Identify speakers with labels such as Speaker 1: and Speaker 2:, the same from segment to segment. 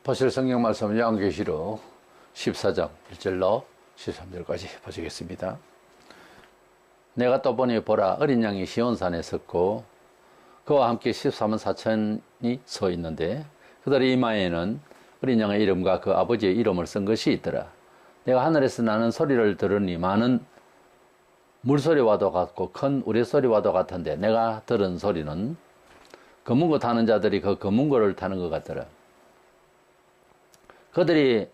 Speaker 1: 보실 성경 말씀은 요한계시록 14장 1절로 13절까지 보시겠습니다. 내가 또 보니 보라 어린 양이 시온산에 섰고 그와 함께 14만 4천이 서 있는데 그들의 이마에는 어린 양의 이름과 그 아버지의 이름을 쓴 것이 있더라. 내가 하늘에서 나는 소리를 들으니 많은 물소리와도 같고 큰 우레소리와도 같은데 내가 들은 소리는 검은 거 타는 자들이 그 검은 거를 타는 것 같더라. 그들이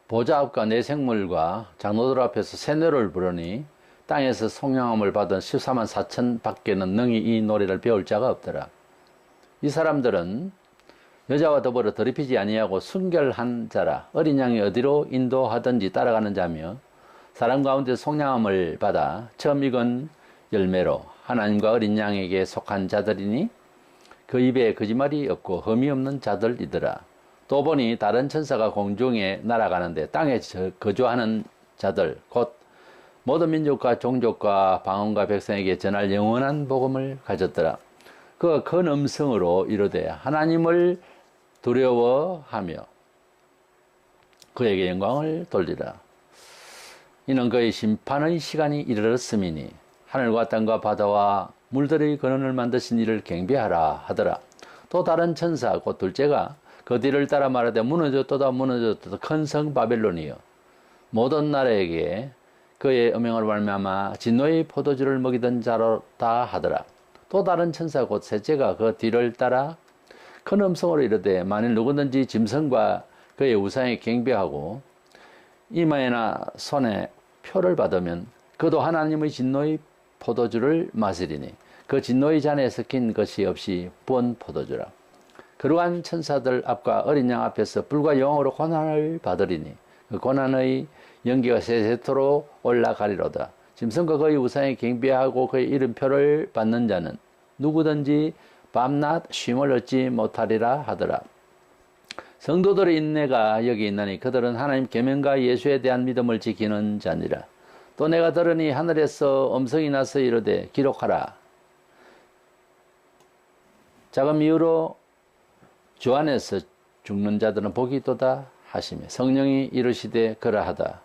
Speaker 1: 보좌 앞과 네 생물과 장로들 앞에서 새 노래를 부르니 땅에서 성령함을 받은 14만 4천 밖에는 능히 이 노래를 배울 자가 없더라. 이 사람들은 여자와 더불어 더럽히지 아니하고 순결한 자라. 어린 양이 어디로 인도하든지 따라가는 자며 사람 가운데 성령함을 받아 처음 익은 열매로 하나님과 어린 양에게 속한 자들이니 그 입에 거짓말이 없고 흠이 없는 자들이더라. 또 보니 다른 천사가 공중에 날아가는데 땅에 거주하는 자들 곧 모든 민족과 종족과 방언과 백성에게 전할 영원한 복음을 가졌더라. 그가 큰 음성으로 이르되 하나님을 두려워하며 그에게 영광을 돌리라. 이는 그의 심판의 시간이 이르렀음이니 하늘과 땅과 바다와 물들의 근원을 만드신 이를 경배하라 하더라. 또 다른 천사 곧 둘째가 그 뒤를 따라 말하되 무너졌도다 무너졌도다 큰 성 바벨론이여 모든 나라에게 그의 음행을 말미암아 진노의 포도주를 먹이던 자로다 하더라. 또 다른 천사 곧 셋째가 그 뒤를 따라 큰 음성으로 이르되 만일 누구든지 짐승과 그의 우상에 경배하고 이마에나 손에 표를 받으면 그도 하나님의 진노의 포도주를 마시리니 그 진노의 잔에 섞인 것이 없이 부은 포도주라. 그러한 천사들 앞과 어린 양 앞에서 불과 영으로 고난을 받으리니 그 고난의 연기가 세세토록 올라가리로다. 짐승과 그의 우상에 경배하고 그의 이름표를 받는 자는 누구든지 밤낮 쉼을 얻지 못하리라 하더라. 성도들의 인내가 여기 있나니 그들은 하나님 계명과 예수에 대한 믿음을 지키는 자니라. 또 내가 들으니 하늘에서 음성이 나서 이르되 기록하라. 자금 이후로 주 안에서 죽는 자들은 복이 있도다 하시며 성령이 이르시되 그러하다.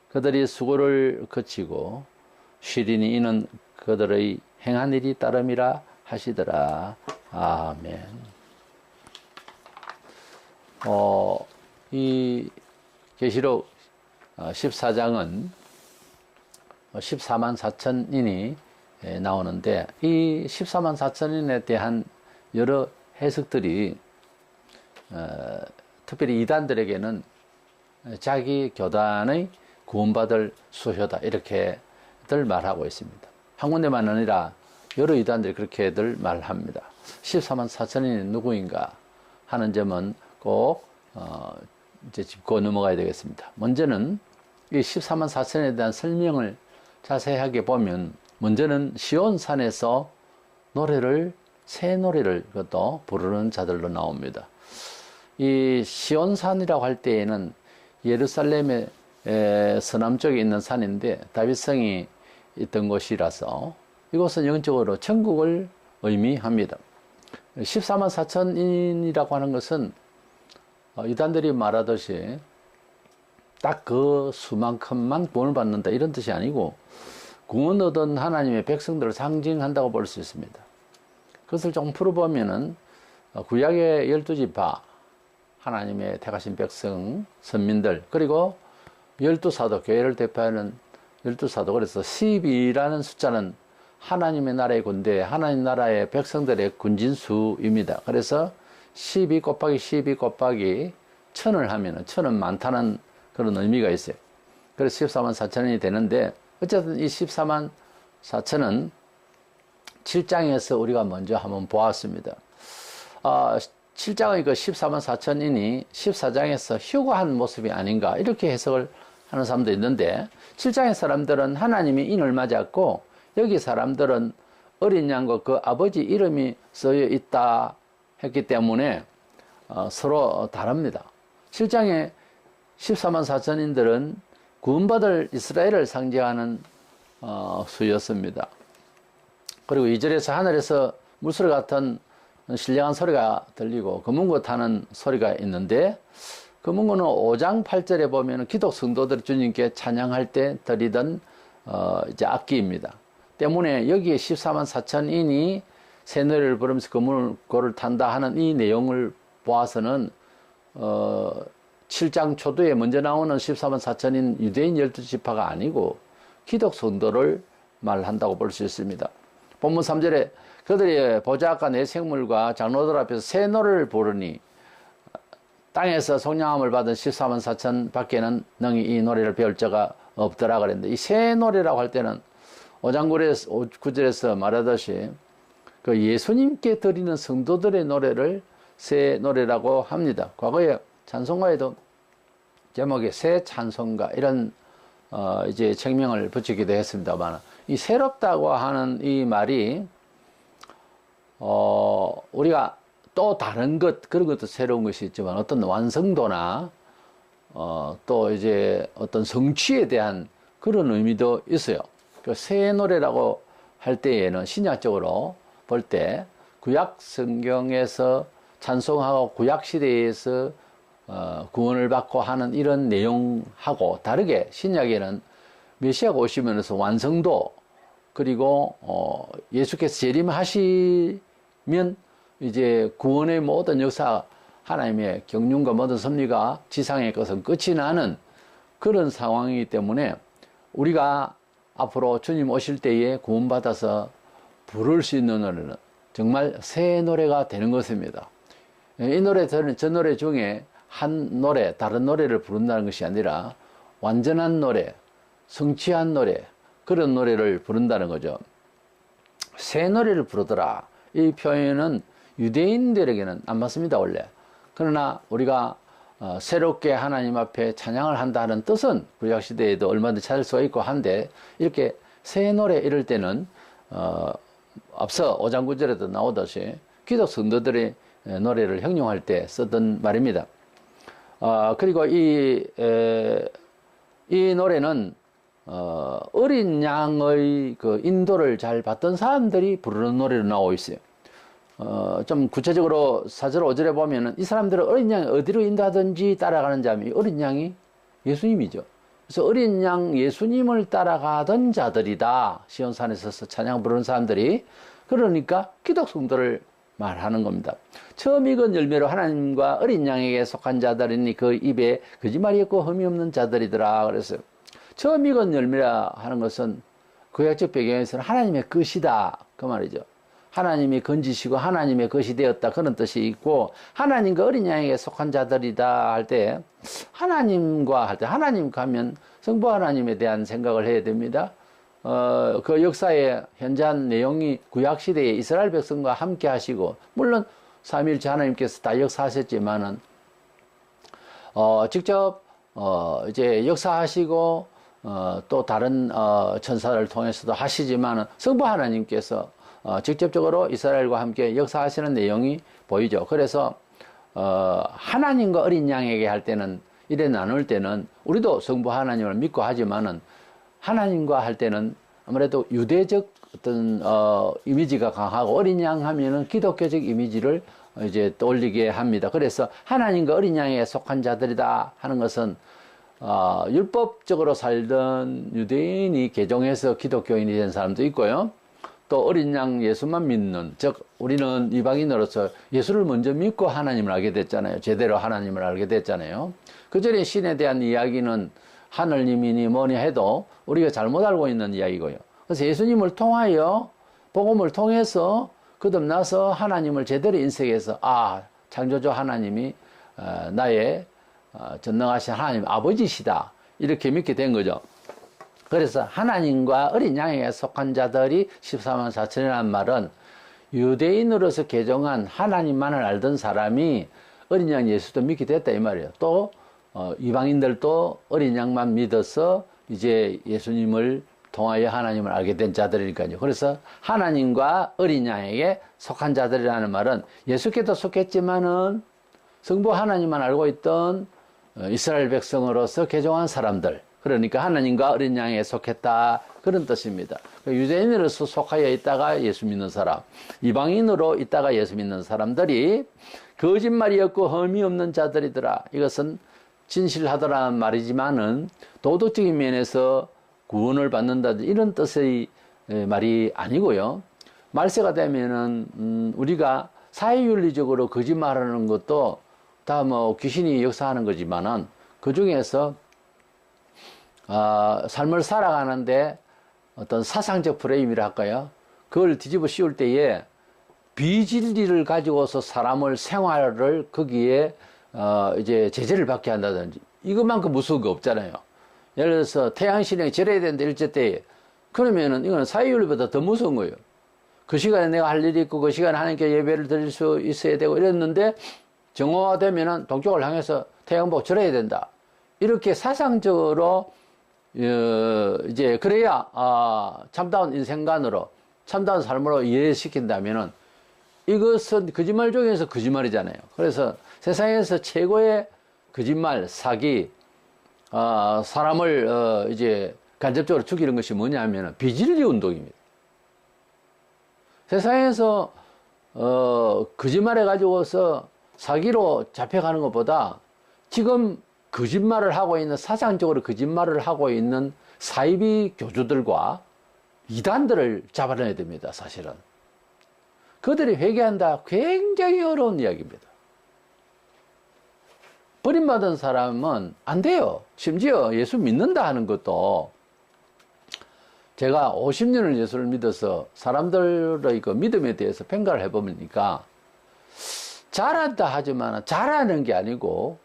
Speaker 1: 그들이 수고를 그치고 쉬리니 이는 그들의 행한 일이 따름이라 하시더라. 아멘. 이 계시록 14장은 14만 4천인이 나오는데 이 14만 4천인에 대한 여러 해석들이 특별히 이단들에게는 자기 교단의 구원받을 수효다 이렇게들 말하고 있습니다. 한 군데만 아니라 여러 이단들이 그렇게들 말합니다. 14만 4천인이 누구인가 하는 점은 꼭 이제 짚고 넘어가야 되겠습니다. 먼저는 이 14만 4천에 대한 설명을 자세하게 보면 먼저는 시온산에서 새 노래를 그것도 부르는 자들로 나옵니다. 이 시온산이라고 할 때에는 예루살렘의 서남쪽에 있는 산인데 다윗성이 있던 곳이라서 이곳은 영적으로 천국을 의미합니다. 14만 4천인이라고 하는 것은 이단들이 말하듯이 딱 그 수만큼만 구원을 받는다 이런 뜻이 아니고 구원 얻은 하나님의 백성들을 상징한다고 볼 수 있습니다. 그것을 좀 풀어보면은 구약의 12지파 하나님의 택하신 백성 선민들 그리고 12사도 교회를 대표하는 12사도 그래서 12라는 숫자는 하나님의 나라의 군대 하나님 나라의 백성들의 군진수입니다. 그래서 12 곱하기 12 곱하기 1000을 하면은 1000은 많다는 그런 의미가 있어요. 그래서 14만 4천이 되는데 어쨌든 이 14만 4천은 7장에서 우리가 먼저 한번 보았습니다. 7장의 그 14만 4천인이 14장에서 휴거한 모습이 아닌가 이렇게 해석을 하는 사람도 있는데 7장의 사람들은 하나님이 인을 맞았고 여기 사람들은 어린 양과 그 아버지 이름이 쓰여 있다 했기 때문에 서로 다릅니다. 7장의 14만 4천인들은 구원받을 이스라엘을 상징하는 수였습니다. 그리고 2절에서 하늘에서 물소리 같은 신령한 소리가 들리고 금은고 타는 소리가 있는데, 금은고는 5장 8절에 보면 기독 성도들이 주님께 찬양할 때 드리던 이제 악기입니다. 때문에 여기에 14만 4천인이 새 노래를 부르면서 금은고를 탄다 하는 이 내용을 보아서는 7장 초두에 먼저 나오는 14만 4천인 유대인 12지파가 아니고 기독 성도를 말한다고 볼 수 있습니다. 본문 3절에 그들이 보좌과 내 생물과 장로들 앞에서 새 노래를 부르니 땅에서 성령함을 받은 14만 4천 밖에는 능히 이 노래를 배울 자가 없더라 그랬는데, 이 새 노래라고 할 때는 5장 9절에서 말하듯이 그 예수님께 드리는 성도들의 노래를 새 노래라고 합니다. 과거에 찬송가에도 제목에 새 찬송가 이런 이제 책명을 붙이기도 했습니다만, 이 새롭다고 하는 이 말이 우리가 또 다른 것, 그런 것도 새로운 것이 있지만 어떤 완성도나 또 이제 어떤 성취에 대한 그런 의미도 있어요. 그 새 노래라고 할 때에는 신약적으로 볼 때 구약 성경에서 찬송하고 구약 시대에서 구원을 받고 하는 이런 내용하고 다르게 신약에는 메시아가 오시면서 완성도, 그리고 예수께서 재림하시면 이제 구원의 모든 역사, 하나님의 경륜과 모든 섭리가 지상의 것은 끝이 나는 그런 상황이기 때문에 우리가 앞으로 주님 오실 때에 구원받아서 부를 수 있는 노래는 정말 새 노래가 되는 것입니다. 이 노래, 저 노래 중에 한 노래, 다른 노래를 부른다는 것이 아니라 완전한 노래, 성취한 노래, 그런 노래를 부른다는 거죠. 새 노래를 부르더라. 이 표현은 유대인들에게는 안 맞습니다, 원래. 그러나 우리가 새롭게 하나님 앞에 찬양을 한다는 뜻은 구약시대에도 얼마든지 찾을 수가 있고 한데, 이렇게 새 노래 이럴 때는 앞서 5장 9절에도 나오듯이 기독 성도들의 노래를 형용할 때 쓰던 말입니다. 그리고 이 노래는 어린 양의 그 인도를 잘 받던 사람들이 부르는 노래로 나오고 있어요. 좀 구체적으로 4절 5절에 보면은 이 사람들은 어린 양이 어디로 인도하든지 따라가는 자면 어린 양이 예수님이죠. 그래서 어린 양 예수님을 따라가던 자들이다. 시온산에 서서 찬양 부르는 사람들이. 그러니까 기독 성도를 말하는 겁니다. 처음 익은 열매로 하나님과 어린 양에게 속한 자들이니 그 입에 거짓말이 없고 흠이 없는 자들이더라. 그래서 처음 익은 열매라 하는 것은 구약적 배경에서는 하나님의 것이다, 그 말이죠. 하나님이 건지시고 하나님의 것이 되었다, 그런 뜻이 있고, 하나님과 어린 양에게 속한 자들이다 할 때 하나님과 할 때 하나님 가면 성부 하나님에 대한 생각을 해야 됩니다. 그 역사의 현재한 내용이 구약시대에 이스라엘 백성과 함께 하시고, 물론 삼위일체 하나님께서 다 역사하셨지만은 직접 이제 역사하시고 또 다른 천사를 통해서도 하시지만은 성부 하나님께서 직접적으로 이스라엘과 함께 역사하시는 내용이 보이죠. 그래서 하나님과 어린 양에게 할 때는, 이래 나눌 때는 우리도 성부 하나님을 믿고 하지만은 하나님과 할 때는 아무래도 유대적 어떤 이미지가 강하고, 어린 양 하면은 기독교적 이미지를 이제 떠올리게 합니다. 그래서 하나님과 어린 양에 속한 자들이다 하는 것은 율법적으로 살던 유대인이 개종해서 기독교인이 된 사람도 있고요. 또 어린 양 예수만 믿는, 즉 우리는 이방인으로서 예수를 먼저 믿고 하나님을 알게 됐잖아요. 제대로 하나님을 알게 됐잖아요. 그전에 신에 대한 이야기는 하늘님이니 뭐니 해도 우리가 잘못 알고 있는 이야기고요. 그래서 예수님을 통하여, 복음을 통해서 거듭나서 하나님을 제대로 인식해서, 창조주 하나님이 나의 전능하신 하나님 아버지시다, 이렇게 믿게 된 거죠. 그래서 하나님과 어린 양에게 속한 자들이 14만 4천이라는 말은 유대인으로서 개종한 하나님만을 알던 사람이 어린 양 예수도 믿게 됐다, 이 말이에요. 또 이방인들도 어린 양만 믿어서 이제 예수님을 통하여 하나님을 알게 된 자들이니까요. 그래서 하나님과 어린 양에게 속한 자들이라는 말은 예수께도 속했지만은 성부 하나님만 알고 있던 이스라엘 백성으로서 개종한 사람들, 그러니까 하나님과 어린 양에 속했다, 그런 뜻입니다. 유대인으로서 속하여 있다가 예수 믿는 사람, 이방인으로 있다가 예수 믿는 사람들이 거짓말이 없고 흠이 없는 자들이더라. 이것은 진실하더라는 말이지만은 도덕적인 면에서 구원을 받는다 이런 뜻의 말이 아니고요. 말세가 되면은 우리가 사회윤리적으로 거짓말하는 것도 다 뭐 귀신이 역사하는 거지만은 그 중에서 삶을 살아가는데 어떤 사상적 프레임이라 할까요? 그걸 뒤집어 씌울 때에 비진리를 가지고서 사람을 생활을 거기에 이제 제재를 받게 한다든지 이것만큼 무서운 거 없잖아요. 예를 들어서 태양신령이 절해야 되는데 일제 때에 그러면은 이거는 사회윤리보다 더 무서운 거예요. 그 시간에 내가 할 일이 있고 그 시간에 하나님께 예배를 드릴 수 있어야 되고 이랬는데 정오화되면은 동쪽을 향해서 태양 보고 절해야 된다. 이렇게 사상적으로 이제 그래야 참다운 인생관으로 참다운 삶으로 이해시킨다면은 이것은 거짓말 중에서 거짓말이잖아요. 그래서 세상에서 최고의 거짓말, 사기, 사람을 이제 간접적으로 죽이는 것이 뭐냐면은 비진리 운동입니다. 세상에서 거짓말해 가지고서 사기로 잡혀가는 것보다 지금 거짓말을 하고 있는 사상적으로 거짓말을 하고 있는 사이비 교주들과 이단들을 잡아내야 됩니다. 사실은 그들이 회개한다 굉장히 어려운 이야기입니다. 버림받은 사람은 안 돼요. 심지어 예수 믿는다 하는 것도 제가 50년을 예수를 믿어서 사람들의 그 믿음에 대해서 평가를 해보니까 잘한다 하지만 잘하는 게 아니고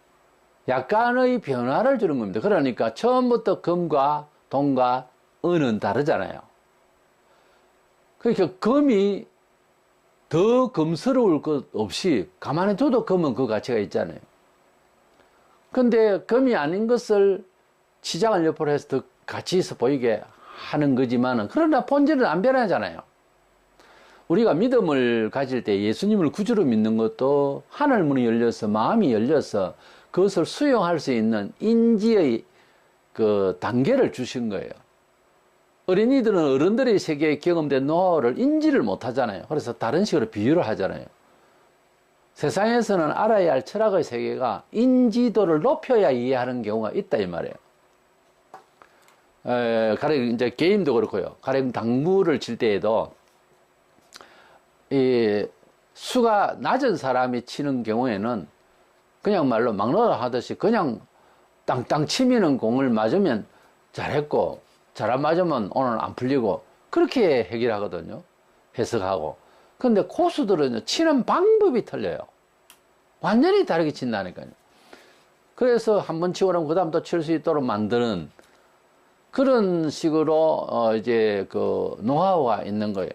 Speaker 1: 약간의 변화를 주는 겁니다. 그러니까 처음부터 금과 동과 은은 다르잖아요. 그러니까 금이 더 금스러울 것 없이 가만히 둬도 금은 그 가치가 있잖아요. 근데 금이 아닌 것을 치장을 옆으로 해서 더 가치 있어 보이게 하는 거지만은 그러나 본질은 안 변하잖아요. 우리가 믿음을 가질 때 예수님을 구주로 믿는 것도 하늘 문이 열려서 마음이 열려서 그것을 수용할 수 있는 인지의 그 단계를 주신 거예요. 어린이들은 어른들의 세계에 경험된 노하우를 인지를 못 하잖아요. 그래서 다른 식으로 비유를 하잖아요. 세상에서는 알아야 할 철학의 세계가 인지도를 높여야 이해하는 경우가 있다 이 말이에요. 가령 이제 게임도 그렇고요. 가령 당구를 칠 때에도 이 수가 낮은 사람이 치는 경우에는 그냥 말로 막노라 하듯이 그냥 땅땅 치면은 공을 맞으면 잘했고 잘 안 맞으면 오늘 안 풀리고 그렇게 해결하거든요. 해석하고. 근데 고수들은 치는 방법이 틀려요. 완전히 다르게 친다니까요. 그래서 한 번 치고 나면 그 다음 또 칠 수 있도록 만드는 그런 식으로 이제 그 노하우가 있는 거예요.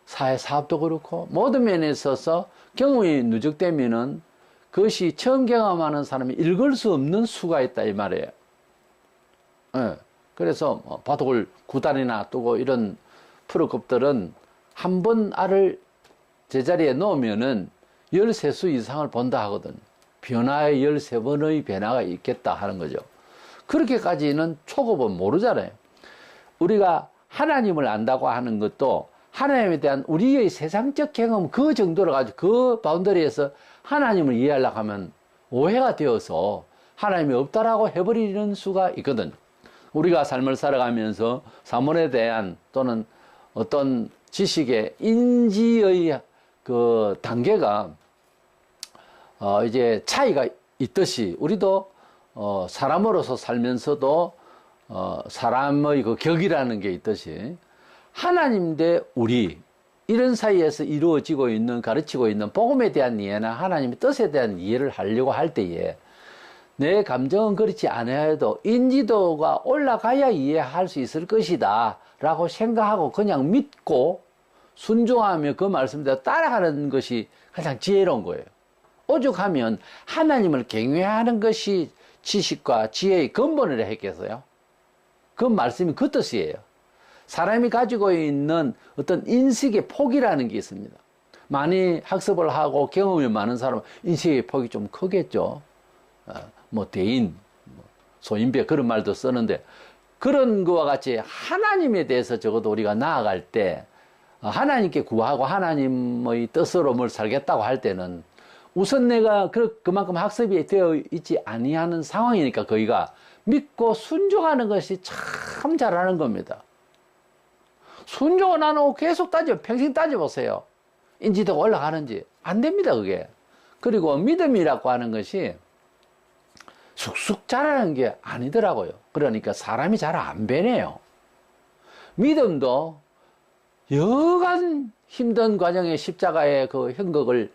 Speaker 1: 사회 사업도 그렇고 모든 면에 있어서 경험이 누적되면은 그것이 처음 경험하는 사람이 읽을 수 없는 수가 있다 이 말이에요. 네. 그래서 바둑을 9단이나 두고 이런 프로급들은 한 번 알을 제자리에 놓으면은 13수 이상을 본다 하거든. 변화의 13번의 변화가 있겠다 하는 거죠. 그렇게까지는 초급은 모르잖아요. 우리가 하나님을 안다고 하는 것도 하나님에 대한 우리의 세상적 경험 그 정도로 가지고 그 바운더리에서 하나님을 이해하려고 하면 오해가 되어서 하나님이 없다라고 해버리는 수가 있거든. 우리가 삶을 살아가면서 사물에 대한 또는 어떤 지식의 인지의 그 단계가 이제 차이가 있듯이 우리도 사람으로서 살면서도 사람의 그 격이라는 게 있듯이 하나님 대 우리 이런 사이에서 이루어지고 있는 가르치고 있는 복음에 대한 이해나 하나님의 뜻에 대한 이해를 하려고 할 때에 내 감정은 그렇지 않아야 해도 인지도가 올라가야 이해할 수 있을 것이다 라고 생각하고 그냥 믿고 순종하며 그 말씀대로 따라가는 것이 가장 지혜로운 거예요. 오죽하면 하나님을 경외하는 것이 지식과 지혜의 근본이라 했겠어요. 그 말씀이 그 뜻이에요. 사람이 가지고 있는 어떤 인식의 폭이라는 게 있습니다. 많이 학습을 하고 경험이 많은 사람은 인식의 폭이 좀 크겠죠. 뭐 대인, 소인배 그런 말도 쓰는데 그런 거와 같이 하나님에 대해서 적어도 우리가 나아갈 때 하나님께 구하고 하나님의 뜻으로 뭘 살겠다고 할 때는 우선 내가 그만큼 학습이 되어 있지 아니하는 상황이니까 거기가 믿고 순종하는 것이 참 잘하는 겁니다. 순종을 안 하고 계속 평생 따져보세요. 인지도가 올라가는지. 안 됩니다, 그게. 그리고 믿음이라고 하는 것이 쑥쑥 자라는 게 아니더라고요. 그러니까 사람이 잘 안 변해요. 믿음도 여간 힘든 과정에 십자가의 그 형극을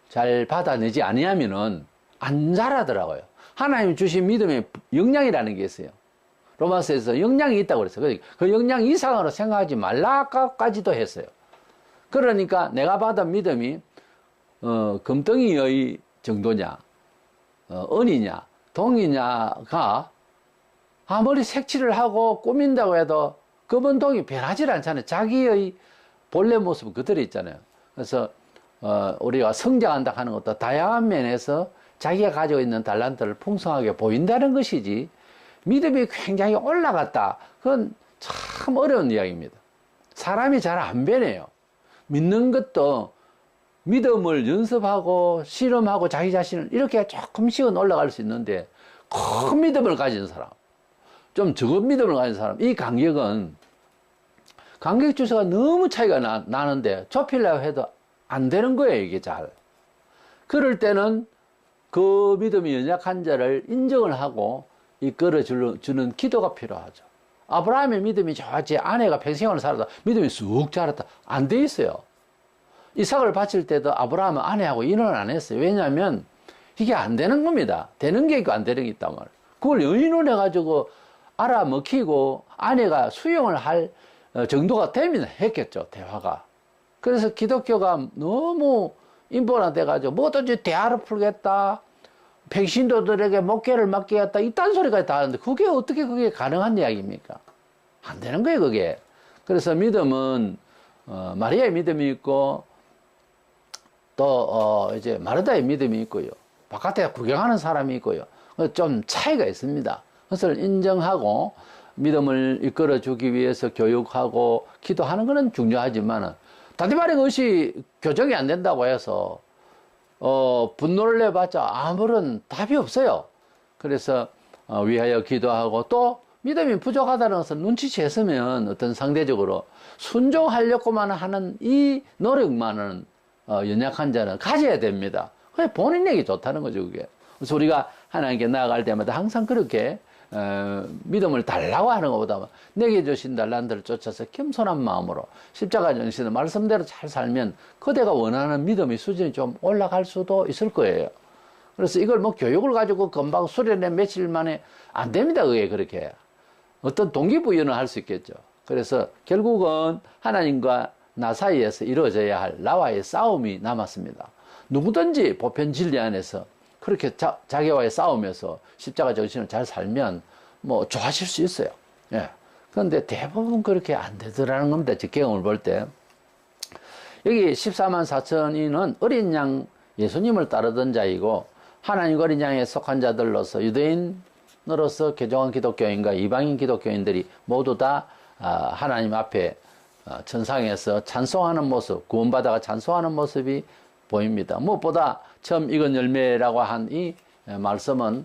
Speaker 1: 잘 받아내지 아니하면은 안 자라더라고요. 하나님 주신 믿음의 역량이라는 게 있어요. 로마서에서 역량이 있다고 그랬어요. 그 역량 이상으로 생각하지 말라까지도 했어요. 그러니까 내가 받은 믿음이 금덩이의 정도냐, 은이냐, 동이냐가 아무리 색칠을 하고 꾸민다고 해도 금은동이 변하지 않잖아요. 자기의 본래 모습은 그대로 있잖아요. 그래서 우리가 성장한다 하는 것도 다양한 면에서 자기가 가지고 있는 달란트를 풍성하게 보인다는 것이지, 믿음이 굉장히 올라갔다, 그건 참 어려운 이야기입니다. 사람이 잘 안 변해요. 믿는 것도 믿음을 연습하고 실험하고 자기 자신을 이렇게 조금씩은 올라갈 수 있는데, 큰 믿음을 가진 사람, 좀 적은 믿음을 가진 사람, 이 간격은 간격 주소가 너무 차이가 나는데 좁히려고 해도 안 되는 거예요, 이게 잘. 그럴 때는 그 믿음이 연약한 자를 인정을 하고 이끌어주는 기도가 필요하죠. 아브라함의 믿음이 좋았지, 아내가 평생을 살았다, 믿음이 쑥 자랐다, 안 돼 있어요. 이삭을 바칠 때도 아브라함은 아내하고 인혼을 안 했어요. 왜냐하면 이게 안 되는 겁니다. 되는 게 있고 안 되는 게 있단 말이에요. 그걸 의논해가지고 알아먹히고 아내가 수용을 할 정도가 되면 했겠죠, 대화가. 그래서 기독교가 너무 인본화돼가지고 뭐든지 대화를 풀겠다, 평신도들에게 목회를 맡기겠다, 이딴 소리까지 다 하는데 그게 어떻게 그게 가능한 이야기입니까? 안 되는 거예요, 그게. 그래서 믿음은 마리아의 믿음이 있고 또 이제 마르다의 믿음이 있고요. 바깥에 구경하는 사람이 있고요. 좀 차이가 있습니다. 그것을 인정하고 믿음을 이끌어주기 위해서 교육하고 기도하는 것은 중요하지만, 다디바리 그것이 교정이 안 된다고 해서 분노를 내봤자 아무런 답이 없어요. 그래서 위하여 기도하고, 또 믿음이 부족하다는 것을 눈치챘으면 어떤 상대적으로 순종하려고만 하는 이 노력만은 연약한 자는 가져야 됩니다. 그게 본인에게 좋다는 거죠, 그게. 그래서 우리가 하나님께 나아갈 때마다 항상 그렇게 믿음을 달라고 하는 것보다 내게 주신 달란트를 쫓아서 겸손한 마음으로 십자가 정신을 말씀대로 잘 살면 그대가 원하는 믿음의 수준이 좀 올라갈 수도 있을 거예요. 그래서 이걸 뭐 교육을 가지고 금방 수련해 며칠 만에 안 됩니다, 그게 그렇게. 어떤 동기부여는 할 수 있겠죠. 그래서 결국은 하나님과 나 사이에서 이루어져야 할 나와의 싸움이 남았습니다. 누구든지 보편 진리 안에서 그렇게 자기와의 싸움에서 십자가 정신을 잘 살면 뭐 좋아질 수 있어요. 예. 그런데 대부분 그렇게 안 되더라는 겁니다. 직경을 볼 때. 여기 14만 4천인은 어린 양 예수님을 따르던 자이고, 하나님 어린 양에 속한 자들로서 유대인으로서 개종한 기독교인과 이방인 기독교인들이 모두 다 하나님 앞에 천상에서 찬송하는 모습, 구원받아가 찬송하는 모습이 보입니다. 무엇보다 처음 익은 열매라고 한 이 말씀은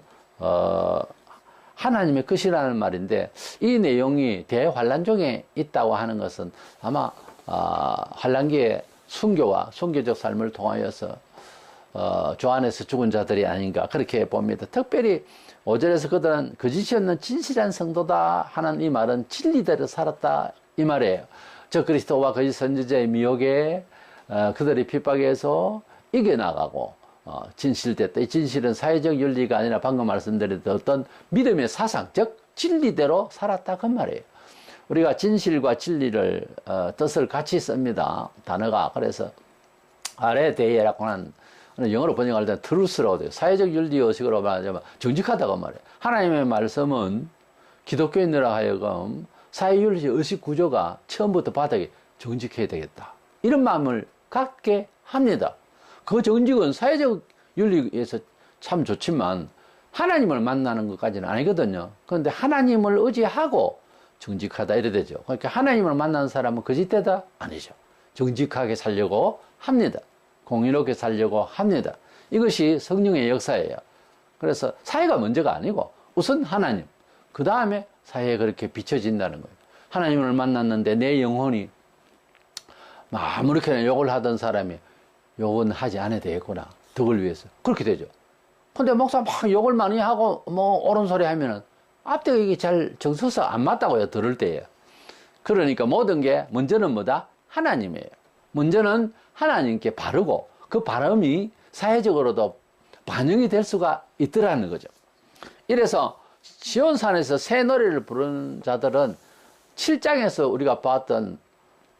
Speaker 1: 하나님의 것이라는 말인데, 이 내용이 대환란 중에 있다고 하는 것은 아마 환란기의 순교와 순교적 삶을 통하여서 주 안에서 죽은 자들이 아닌가 그렇게 봅니다. 특별히 5절에서 그들은 거짓이 없는 진실한 성도다 하는 이 말은 진리대로 살았다 이 말이에요. 저 그리스도와 거짓 선지자의 미혹에 그들의 핍박에서 이겨나가고 진실됐다. 이 진실은 사회적 윤리가 아니라 방금 말씀드렸던 어떤 믿음의 사상, 즉 진리대로 살았다 그 말이에요. 우리가 진실과 진리를 뜻을 같이 씁니다, 단어가. 그래서 아래 대예라고 하는 영어로 번역할 때는 truth라고 돼요. 사회적 윤리 의식으로 말하자면 정직하다고 말해요. 하나님의 말씀은 기독교인으로 하여금 사회윤리 의식 구조가 처음부터 바닥에 정직해야 되겠다, 이런 마음을 갖게 합니다. 그 정직은 사회적 윤리에서 참 좋지만 하나님을 만나는 것까지는 아니거든요. 그런데 하나님을 의지하고 정직하다 이래 되죠. 그러니까 하나님을 만나는 사람은 거짓되다? 아니죠. 정직하게 살려고 합니다. 공의롭게 살려고 합니다. 이것이 성령의 역사예요. 그래서 사회가 문제가 아니고 우선 하나님, 그 다음에 사회에 그렇게 비춰진다는 거예요. 하나님을 만났는데 내 영혼이 아무렇게나 욕을 하던 사람이 욕은 하지 않아야 되겠구나. 덕을 위해서. 그렇게 되죠. 근데 목사 막 욕을 많이 하고 뭐 옳은 소리 하면은 앞뒤가 이게 잘 정서서 안 맞다고요. 들을 때에. 그러니까 모든 게 먼저는 뭐다? 하나님이에요. 먼저는 하나님께 바르고 그 바람이 사회적으로도 반영이 될 수가 있더라는 거죠. 이래서 시온산에서 새 노래를 부르는 자들은 7장에서 우리가 봤던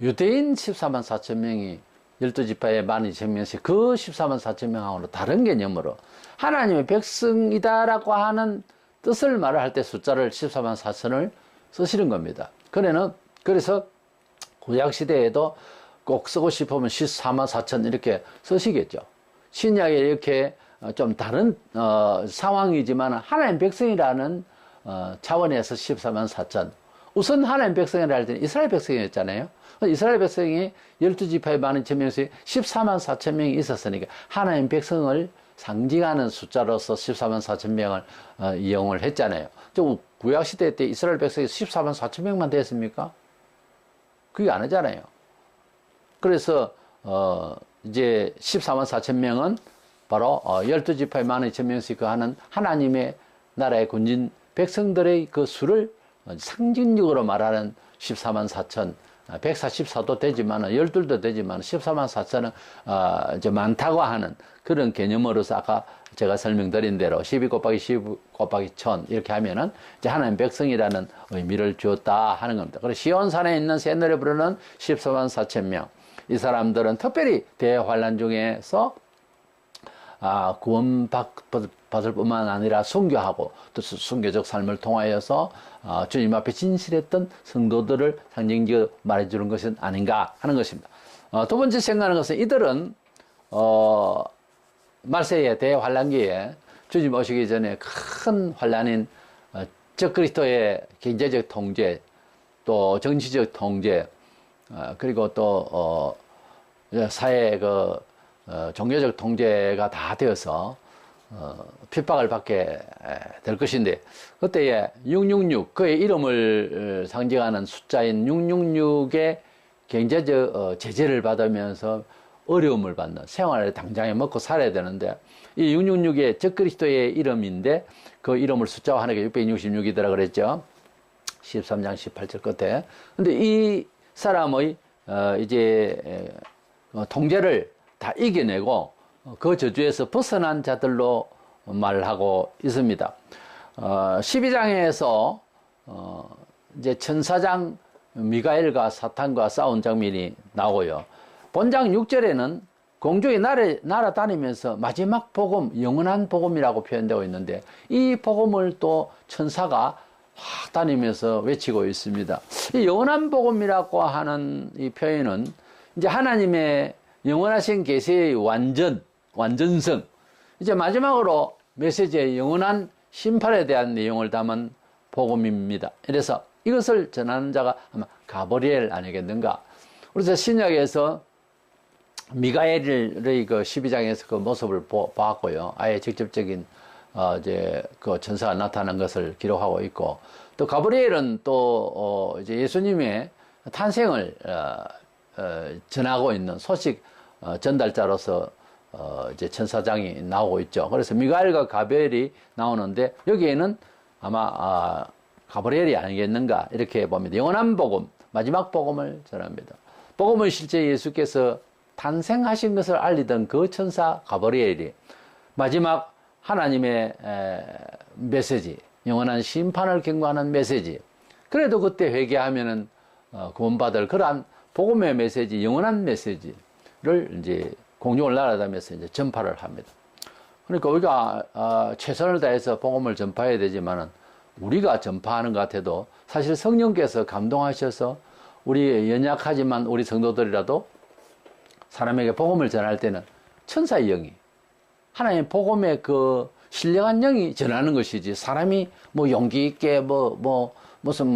Speaker 1: 유대인 14만 4천 명이 12지파의 12,000명씩 그 14만 4천 명하고는 다른 개념으로 하나님의 백성이다라고 하는 뜻을 말을 할 때 숫자를 14만 4천을 쓰시는 겁니다. 그래서 구약시대에도 꼭 쓰고 싶으면 14만 4천 이렇게 쓰시겠죠. 신약에 이렇게 좀 다른 상황이지만 하나님 백성이라는 차원에서 14만 4천. 우선 하나님 백성이라 할 때는 이스라엘 백성이었잖아요. 이스라엘 백성이 12지파의 12,000명에서 14만 4천 명이 있었으니까 하나님 백성을 상징하는 숫자로서 14만 4천 명을 이용을 했잖아요. 구약시대 때 이스라엘 백성이 14만 4천 명만 됐습니까? 그게 아니잖아요. 그래서 이제 14만 4천 명은 바로 12지파의 12,000명씩 하는 하나님의 나라의 군진 백성들의 그 수를 상징적으로 말하는 14만 4천 144도 되지만 12도 되지만 14만 4천은 이제 많다고 하는 그런 개념으로서 아까 제가 설명드린 대로 12 곱하기 10 곱하기 1000 이렇게 하면은 이제 하나님 백성이라는 의미를 주었다 하는 겁니다. 그리고 시온산에 있는 새 노래 부르는 14만 4천 명. 이 사람들은 특별히 대환란 중에서 구원받을 뿐만 아니라 순교하고 또 순교적 삶을 통하여서 주님 앞에 진실했던 성도들을 상징적으로 말해주는 것은 아닌가 하는 것입니다. 두 번째 생각하는 것은 이들은 말세의 대환란기에 주님 오시기 전에 큰 환란인 적그리스도의 경제적 통제 또 정치적 통제 그리고 또 사회의 종교적 통제가 다 되어서 핍박을 받게 될 것인데 그때에 666 그의 이름을 상징하는 숫자인 666의 경제적 제재를 받으면서 어려움을 받는 생활을 당장에 먹고 살아야 되는데 이 666의 적그리스도의 이름인데 그 이름을 숫자화 하는 게 666이더라 그랬죠. 13장 18절 끝에. 근데 이 사람의 이제 통제를 다 이겨내고 그 저주에서 벗어난 자들로 말하고 있습니다. 12장에서 이제 천사장 미가엘과 사탄과 싸운 장면이 나오고요. 본장 6절에는 공중에 날아다니면서 마지막 복음, 영원한 복음이라고 표현되고 있는데 이 복음을 또 천사가 다니면서 외치고 있습니다. 이 영원한 복음이라고 하는 이 표현은 이제 하나님의 영원하신 계시의 완전성. 이제 마지막으로 메시지의 영원한 심판에 대한 내용을 담은 복음입니다. 그래서 이것을 전하는 자가 아마 가브리엘 아니겠는가. 그래서 신약에서 미가엘의 그 12장에서 그 모습을 보았고요. 아예 직접적인 이제 그 천사가 나타난 것을 기록하고 있고 또 가브리엘은 또 이제 예수님의 탄생을 전하고 있는 소식 전달자로서 이제 천사장이 나오고 있죠. 그래서 미가엘과 가브리엘이 나오는데 여기에는 아마 가브리엘이 아니겠는가 이렇게 봅니다. 영원한 복음, 마지막 복음을 전합니다. 복음은 실제 예수께서 탄생하신 것을 알리던 그 천사 가브리엘이 마지막 하나님의 메시지, 영원한 심판을 경고하는 메시지. 그래도 그때 회개하면은 구원받을 그러한 복음의 메시지, 영원한 메시지를 이제 공중을 날아다니면서 이제 전파를 합니다. 그러니까 우리가 최선을 다해서 복음을 전파해야 되지만은 우리가 전파하는 것 같아도 사실 성령께서 감동하셔서 우리 연약하지만 우리 성도들이라도 사람에게 복음을 전할 때는 천사의 영이 하나님의 복음의 그 신령한 영이 전하는 것이지 사람이 뭐 용기 있게 무슨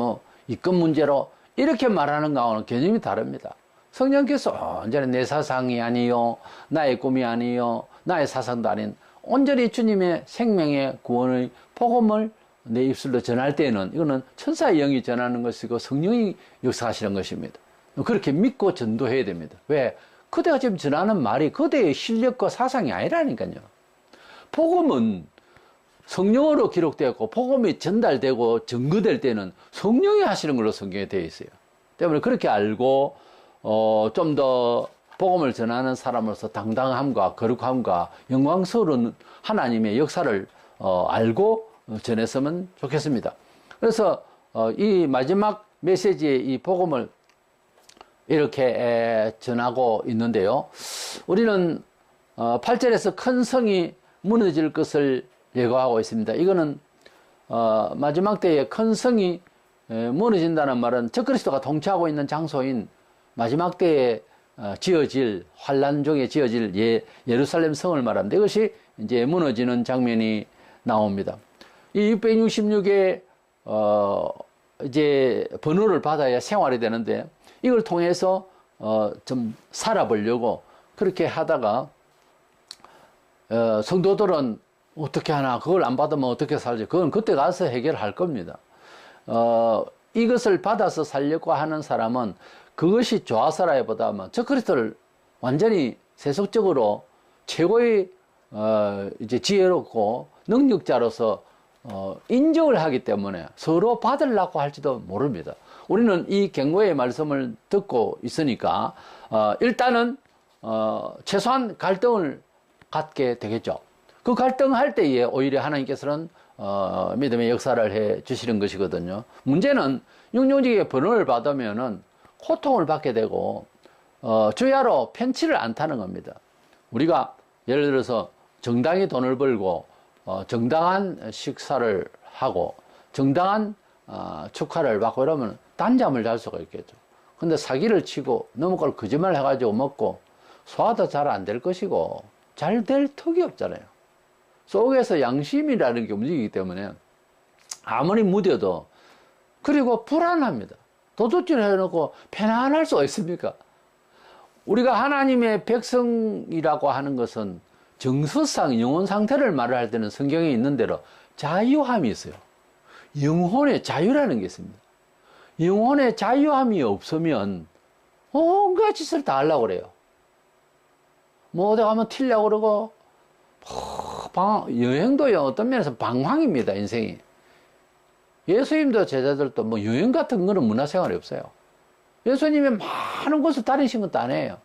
Speaker 1: 이권 문제로 이렇게 말하는 거하고는 개념이 다릅니다. 성령께서 온전히 내 사상이 아니요, 나의 꿈이 아니요, 나의 사상도 아닌 온전히 주님의 생명의 구원의 복음을 내 입술로 전할 때는 이거는 천사의 영이 전하는 것이고 성령이 역사하시는 것입니다. 그렇게 믿고 전도해야 됩니다. 왜? 그대가 지금 전하는 말이 그대의 실력과 사상이 아니라니까요. 복음은 성령으로 기록되었고 복음이 전달되고 증거될 때는 성령이 하시는 걸로 성경에 되어 있어요. 때문에 그렇게 알고 좀 더 복음을 전하는 사람으로서 당당함과 거룩함과 영광스러운 하나님의 역사를 알고 전했으면 좋겠습니다. 그래서 이 마지막 메시지의 이 복음을 이렇게 전하고 있는데요. 우리는 8절에서 큰 성이 무너질 것을 예고하고 있습니다. 이거는 마지막 때에 큰 성이 무너진다는 말은 적그리스도가 통치하고 있는 장소인 마지막 때에 지어질 환란 중에 지어질 예루살렘 성을 말합니다. 이것이 이제 무너지는 장면이 나옵니다. 이 666의 이제 번호를 받아야 생활이 되는데 이걸 통해서 좀 살아보려고 그렇게 하다가 성도들은 어떻게 하나, 그걸 안 받으면 어떻게 살지? 그건 그때 가서 해결할 겁니다. 이것을 받아서 살려고 하는 사람은 그것이 좋아서라기보다는 적그리스도를 완전히 세속적으로 최고의 이제 지혜롭고 능력자로서 인정을 하기 때문에 서로 받으려고 할지도 모릅니다. 우리는 이 경고의 말씀을 듣고 있으니까 일단은 최소한 갈등을 갖게 되겠죠. 그 갈등할 때에 오히려 하나님께서는 믿음의 역사를 해 주시는 것이거든요. 문제는 육룡직의 번호를 받으면은 고통을 받게 되고 주야로 편치를 않다는 겁니다. 우리가 예를 들어서 정당히 돈을 벌고 정당한 식사를 하고 정당한 축하를 받고 이러면 단잠을 잘 수가 있겠죠. 근데 사기를 치고 너무 걸 거짓말 해가지고 먹고 소화도 잘 안 될 것이고 잘 될 턱이 없잖아요. 속에서 양심이라는 게 움직이기 때문에 아무리 무뎌도 그리고 불안합니다. 도둑질 해놓고 편안할 수가 있습니까? 우리가 하나님의 백성이라고 하는 것은 정서상 영혼 상태를 말을 할 때는 성경에 있는 대로 자유함이 있어요. 영혼의 자유라는 게 있습니다. 영혼의 자유함이 없으면 온갖 짓을 다 하려고 그래요. 뭐 어디 가면 튀려고 그러고 여행도요, 어떤 면에서 방황입니다, 인생이. 예수님도 제자들도 뭐 여행 같은 거는 문화생활이 없어요. 예수님이 많은 곳을 다니신 것도 아니에요.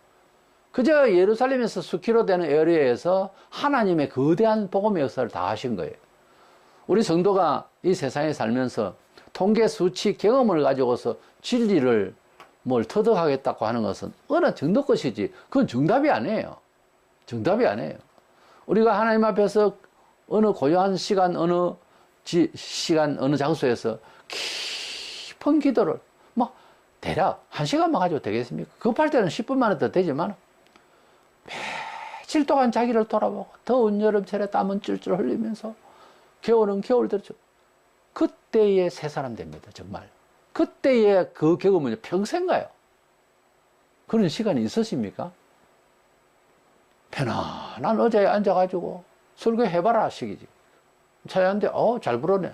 Speaker 1: 그저 예루살렘에서 수키로 되는 에리어에서 하나님의 거대한 복음의 역사를 다 하신 거예요. 우리 성도가 이 세상에 살면서 통계, 수치, 경험을 가지고서 진리를 뭘 터득하겠다고 하는 것은 어느 정도 것이지 그건 정답이 아니에요. 정답이 아니에요. 우리가 하나님 앞에서 어느 고요한 시간, 어느 시간, 어느 장소에서 깊은 기도를 대략 1시간만 가지고 되겠습니까? 급할 때는 10분만 해도 되지만 며칠 동안 자기를 돌아보고 더운 여름철에 땀은 찔찔 흘리면서 겨울은 겨울대로 그때의 새 사람 됩니다. 정말 그때의 그 경험은 평생 가요. 그런 시간이 있으십니까? 편안한 의자에 앉아가지고 설교해봐라 식이지. 차였는데 잘 부르네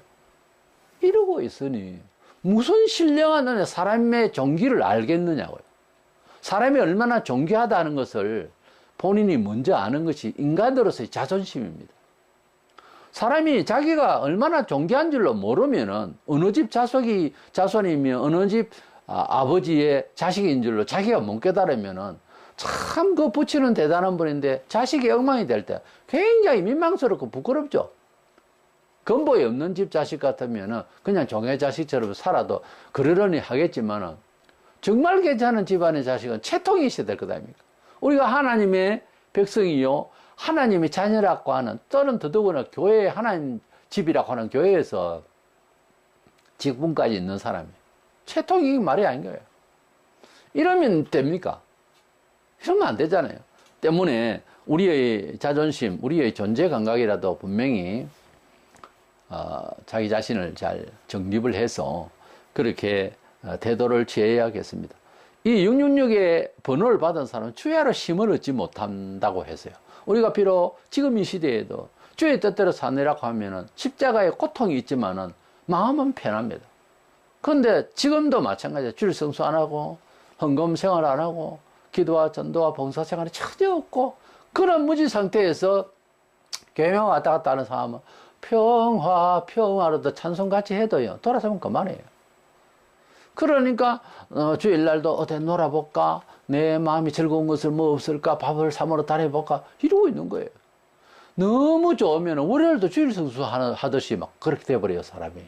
Speaker 1: 이러고 있으니 무슨 신령한 은혜, 사람의 종기를 알겠느냐고요. 사람이 얼마나 존귀하다는 것을 본인이 먼저 아는 것이 인간으로서의 자존심입니다. 사람이 자기가 얼마나 존귀한 줄로 모르면은 어느 집 자손이며 어느 집 아버지의 자식인 줄로 자기가 못 깨달으면은 참 그 부치는 대단한 분인데 자식이 엉망이 될 때 굉장히 민망스럽고 부끄럽죠. 근본이 없는 집 자식 같으면은 그냥 종의 자식처럼 살아도 그러려니 하겠지만은 정말 괜찮은 집안의 자식은 채통이 있어야 될 것 아닙니까? 우리가 하나님의 백성이요, 하나님의 자녀라고 하는, 또는 더더구나 교회, 하나님 집이라고 하는 교회에서 직분까지 있는 사람이 채통이 말이 아닌 거예요. 이러면 됩니까? 이러면 안 되잖아요. 때문에 우리의 자존심, 우리의 존재 감각이라도 분명히 자기 자신을 잘 정립을 해서 그렇게 태도를 취해야겠습니다. 이 666의 번호를 받은 사람은 주야로 힘을 얻지 못한다고 했어요. 우리가 비록 지금 이 시대에도 주의 뜻대로 사느라고 하면은 십자가의 고통이 있지만은 마음은 편합니다. 그런데 지금도 마찬가지예요. 주일 성수 안 하고 헌금 생활 안 하고 기도와 전도와 봉사 생활이 전혀 없고 그런 무지 상태에서 교회만 왔다 갔다 하는 사람은 평화로도 찬송같이 해도요. 돌아서면 그만해요. 그러니까 주일날도 어디 놀아볼까? 내 마음이 즐거운 것을 뭐 없을까? 밥을 사먹으러 다녀볼까? 이러고 있는 거예요. 너무 좋으면 월요일도 주일 성수 하듯이 막 그렇게 돼버려요, 사람이.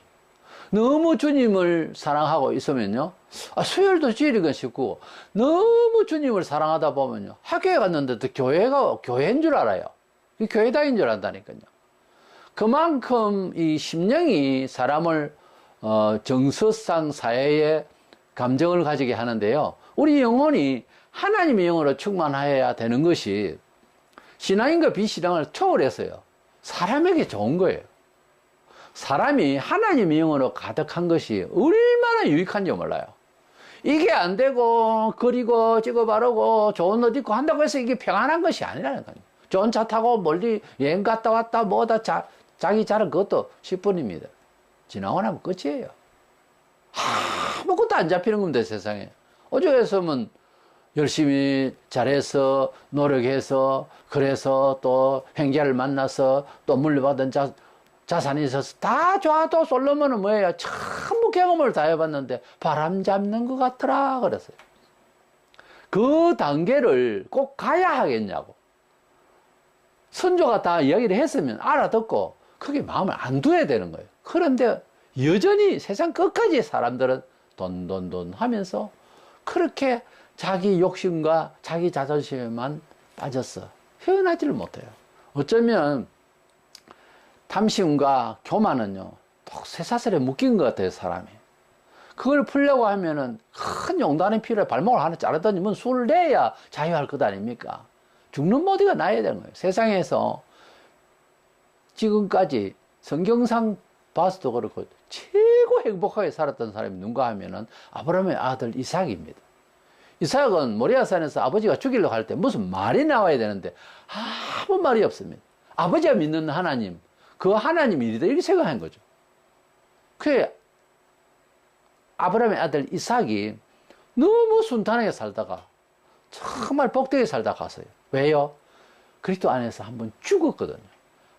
Speaker 1: 너무 주님을 사랑하고 있으면요. 수요일도 주일이건 싶고 너무 주님을 사랑하다 보면요. 학교에 갔는데도 교회인 줄 알아요. 교회 다닌 줄 안다니까요. 그만큼 이 심령이 사람을 정서상 사회의 감정을 가지게 하는데요. 우리 영혼이 하나님의 영으로 충만해야 되는 것이 신앙인과 비신앙을 초월해서요. 사람에게 좋은 거예요. 사람이 하나님의 영으로 가득한 것이 얼마나 유익한지 몰라요. 이게 안 되고 그리고 찍어 바르고 좋은 옷 입고 한다고 해서 이게 평안한 것이 아니라는 거예요. 좋은 차 타고 멀리 여행 갔다 왔다 뭐다 자기 자랑 그것도 10분입니다. 지나고 나면 끝이에요. 아무것도 안 잡히는 겁니다, 세상에. 어쩌겠으면 열심히 잘해서 노력해서 그래서 또 횡재를 만나서 또 물려받은 자산이 있어서 다 좋아도 솔로몬은 뭐예요? 전부 경험을 다 해봤는데 바람 잡는 것 같더라 그랬어요. 그 단계를 꼭 가야 하겠냐고. 선조가 다 이야기를 했으면 알아듣고 그게 마음을 안 둬야 되는 거예요. 그런데 여전히 세상 끝까지 사람들은 돈 하면서 그렇게 자기 욕심과 자기 자존심에만 빠졌어. 헤어나지를 못해요. 어쩌면 탐심과 교만은요, 또 쇠사슬에 묶인 것 같아요, 사람이. 그걸 풀려고 하면은 큰 용단이 필요해. 발목을 하나 자르더니 뭐 술을 내야 자유할 것 아닙니까? 죽는 모디가 나야 되는 거예요. 세상에서 지금까지 성경상 봐서도 그렇고 최고 행복하게 살았던 사람이 누군가 하면은 아브라함의 아들 이삭입니다. 이삭은 모리아산에서 아버지가 죽이려고 할 때 무슨 말이 나와야 되는데 아무 말이 없습니다. 아버지가 믿는 하나님, 그 하나님이 이리다 이렇게 생각한 거죠. 그 아브라함의 아들 이삭이 너무 순탄하게 살다가 정말 복되게 살다 갔어요. 왜요? 그리스도 안에서 한번 죽었거든요.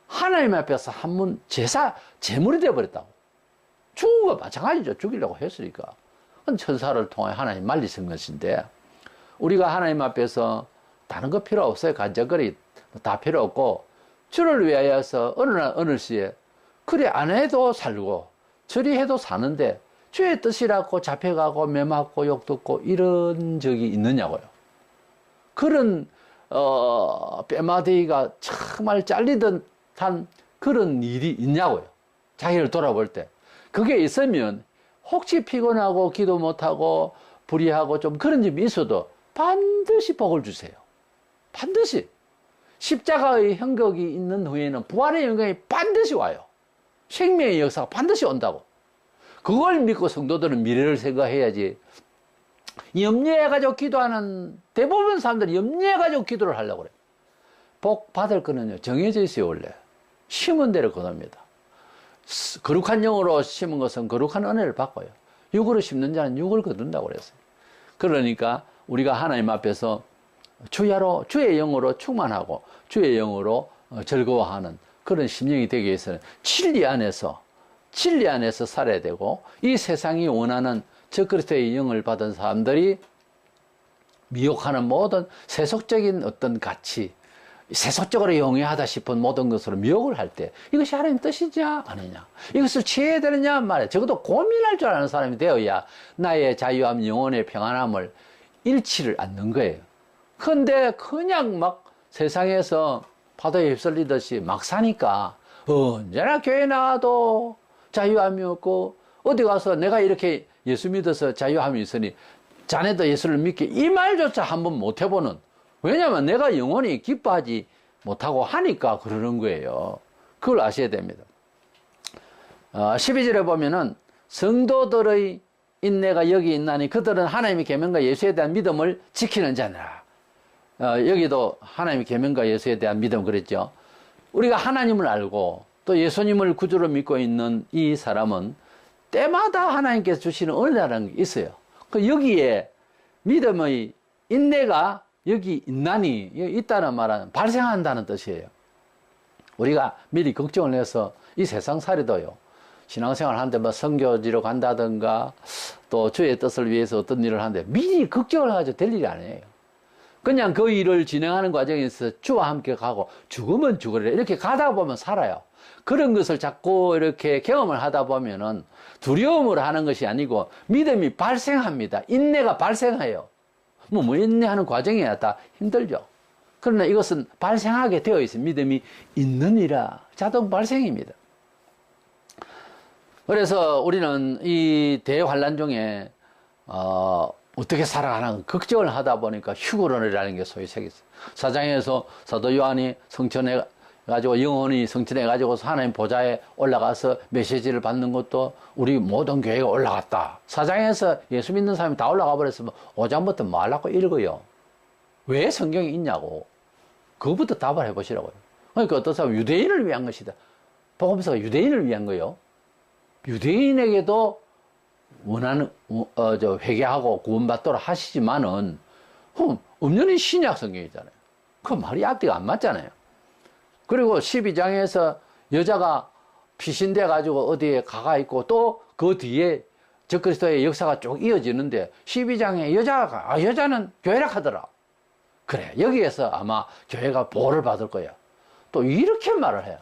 Speaker 1: 하나님 앞에서 한번 제물이 되어버렸다고. 죽은 거 마찬가지죠. 죽이려고 했으니까. 천사를 통해 하나님 말리신 것인데, 우리가 하나님 앞에서 다른 거 필요 없어요. 간접거리 다 필요 없고, 주를 위하여서 어느 날 어느 시에 그래 안 해도 살고 저리 해도 사는데 주의 뜻이라고 잡혀가고 매맞고 욕 듣고 이런 적이 있느냐고요. 그런 뼈마디가 정말 잘리던 한 그런 일이 있냐고요. 자기를 돌아볼 때. 그게 있으면 혹시 피곤하고 기도 못하고 불의하고 좀 그런 점이 있어도 반드시 복을 주세요. 반드시. 십자가의 형격이 있는 후에는 부활의 영광이 반드시 와요. 생명의 역사가 반드시 온다고. 그걸 믿고 성도들은 미래를 생각해야지. 염려해가지고 기도하는 대부분 사람들이 염려해가지고 기도를 하려고 그래요. 복 받을 거는요, 정해져 있어요, 원래. 심은 대로 거둡니다. 거룩한 영으로 심은 것은 거룩한 은혜를 받고요. 육으로 심는 자는 육을 거둔다고 그랬어요. 그러니까 우리가 하나님 앞에서 주야로, 주의 영으로 충만하고 주의 영으로 즐거워하는 그런 심령이 되기 위해서는 진리 안에서 살아야 되고, 이 세상이 원하는 저 그리스도의 영을 받은 사람들이 미혹하는 모든 세속적인 어떤 가치, 세속적으로 영위하다 싶은 모든 것으로 미혹을 할 때 이것이 하나님 뜻이냐 아니냐, 이것을 취해야 되느냐 말이야. 적어도 고민할 줄 아는 사람이 되어야 나의 자유함, 영혼의 평안함을 잃지를 않는 거예요. 그런데 그냥 막 세상에서 파도에 휩쓸리듯이 막 사니까 언제나 교회 나와도 자유함이 없고, 어디 가서 내가 이렇게 예수 믿어서 자유함이 있으니 자네도 예수를 믿게, 이 말조차 한번 못 해보는, 왜냐하면 내가 영원히 기뻐하지 못하고 하니까 그러는 거예요. 그걸 아셔야 됩니다. 12절에 보면은 성도들의 인내가 여기 있나니 그들은 하나님의 계명과 예수에 대한 믿음을 지키는 자니라. 여기도 하나님의 계명과 예수에 대한 믿음 그랬죠. 우리가 하나님을 알고 또 예수님을 구주로 믿고 있는 이 사람은 때마다 하나님께서 주시는 은혜라는 게 있어요. 그 여기에 믿음의 인내가 여기 있나니 있다는 말은 발생한다는 뜻이에요. 우리가 미리 걱정을 해서 이 세상 살이도요. 신앙생활 하는데 뭐 선교지로 간다든가 또 주의 뜻을 위해서 어떤 일을 하는데 미리 걱정을 가지고 될 일이 아니에요. 그냥 그 일을 진행하는 과정에서 주와 함께 가고 죽으면 죽으래 이렇게 가다 보면 살아요. 그런 것을 자꾸 이렇게 경험을 하다 보면은 두려움으로 하는 것이 아니고 믿음이 발생합니다. 인내가 발생해요. 뭐 인내하는 과정이야 다 힘들죠. 그러나 이것은 발생하게 되어 있습니다. 믿음이 있느니라 자동 발생입니다. 그래서 우리는 이 대환란 중에 어떻게 살아가나 걱정을 하다 보니까 휴거론이라는 게 소위 생겼어요. 사장에서 사도 요한이 성천해 가지고 영혼이 성천해 가지고 하나님 보좌에 올라가서 메시지를 받는 것도 우리 모든 교회가 올라갔다. 사장에서 예수 믿는 사람이 다 올라가 버렸으면 5장부터 뭐 하려고 읽어요. 왜 성경이 있냐고. 그거부터 답을 해보시라고요. 그러니까 어떤 사람은 유대인을 위한 것이다. 복음서가 유대인을 위한 거요. 유대인에게도 원하는 회개하고 구원받도록 하시지만은 엄연히 신약 성경이잖아요. 그 말이 앞뒤가 안 맞잖아요. 그리고 12장에서 여자가 피신돼 가지고 어디에 가가 있고 또 그 뒤에 적그리스도의 역사가 쭉 이어지는데 12장에 여자는 교회락 하더라. 그래 여기에서 아마 교회가 보호를 받을 거야. 또 이렇게 말을 해요.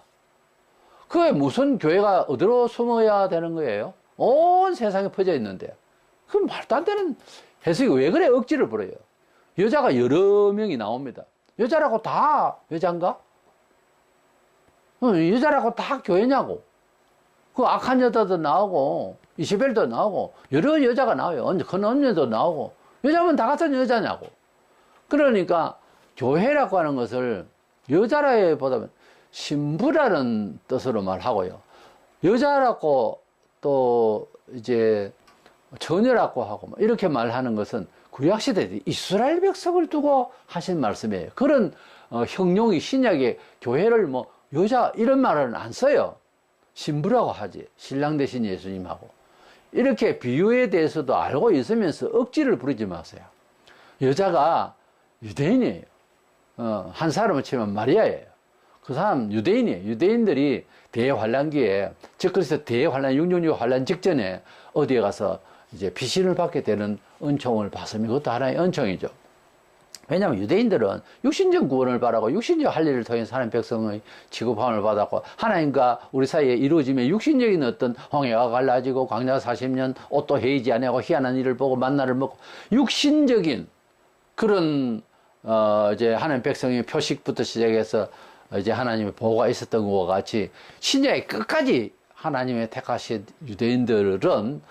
Speaker 1: 그게 무슨 교회가 어디로 숨어야 되는 거예요? 온 세상에 퍼져 있는데 그 말도 안 되는 해석이 왜 그래 억지를 부려요. 여자가 여러 명이 나옵니다. 여자라고 다 여잔가? 여자라고 다 교회냐고. 그 악한 여자도 나오고 이시벨도 나오고 여러 여자가 나와요. 큰 언니도 나오고 여자면 다 같은 여자냐고. 그러니까 교회라고 하는 것을 여자라기보다는 신부라는 뜻으로 말하고요. 여자라고 또 이제 처녀라고 하고 이렇게 말하는 것은 구약시대 이스라엘 백성을 두고 하신 말씀이에요. 그런 형용이 신약에 교회를 뭐 여자 이런 말은 안 써요. 신부라고 하지. 신랑 대신 예수님하고. 이렇게 비유에 대해서도 알고 있으면서 억지를 부리지 마세요. 여자가 유대인이에요. 한 사람을 치면 마리아예요. 그 사람 유대인이에요. 유대인들이 대환란기에 적그리스도 대환란 666 환란 직전에 어디에 가서 이제 피신을 받게 되는 은총을 받으면 그것도 하나의 은총이죠. 왜냐하면 유대인들은 육신적 구원을 바라고 육신적 할 일을 통해 하나님 백성의 취급함을 받았고 하나님과 우리 사이에 이루어지면 육신적인 어떤 홍해가 갈라지고 광야 40년 옷도 헤이지 아니하고 희한한 일을 보고 만나를 먹고 육신적인 그런 이제 하나님 백성의 표식부터 시작해서 이제 하나님의 보호가 있었던 것과 같이 신약의 끝까지 하나님의 택하신 유대인들은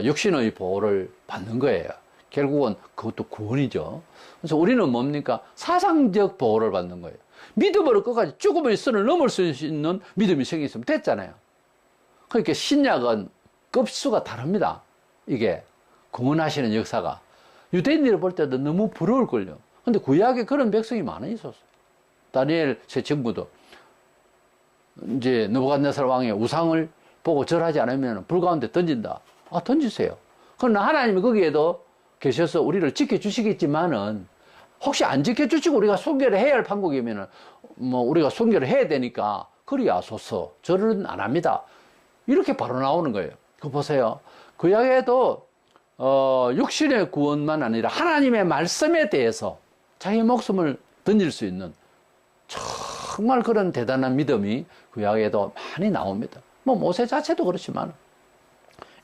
Speaker 1: 육신의 보호를 받는 거예요. 결국은 그것도 구원이죠. 그래서 우리는 뭡니까? 사상적 보호를 받는 거예요. 믿음으로 끝까지 죽음의 선을 넘을 수 있는 믿음이 생겼으면 됐잖아요. 그러니까 신약은 급수가 다릅니다. 이게 구원하시는 역사가. 유대인들이 볼 때도 너무 부러울걸요. 근데 구약에 그런 백성이 많이 있었어요. 다니엘 새 친구도 이제 느부갓네살 왕의 우상을 보고 절하지 않으면 불 가운데 던진다. 던지세요. 그러나 하나님이 거기에도 계셔서 우리를 지켜주시겠지만은 혹시 안 지켜주시고 우리가 순교를 해야 할 판국이면은 뭐 우리가 순교를 해야 되니까 그리 하소서. 절은 안 합니다. 이렇게 바로 나오는 거예요. 그거 보세요. 구약에도 육신의 구원만 아니라 하나님의 말씀에 대해서 자기 목숨을 던질 수 있는 정말 그런 대단한 믿음이 구약에도 많이 나옵니다. 뭐 모세 자체도 그렇지만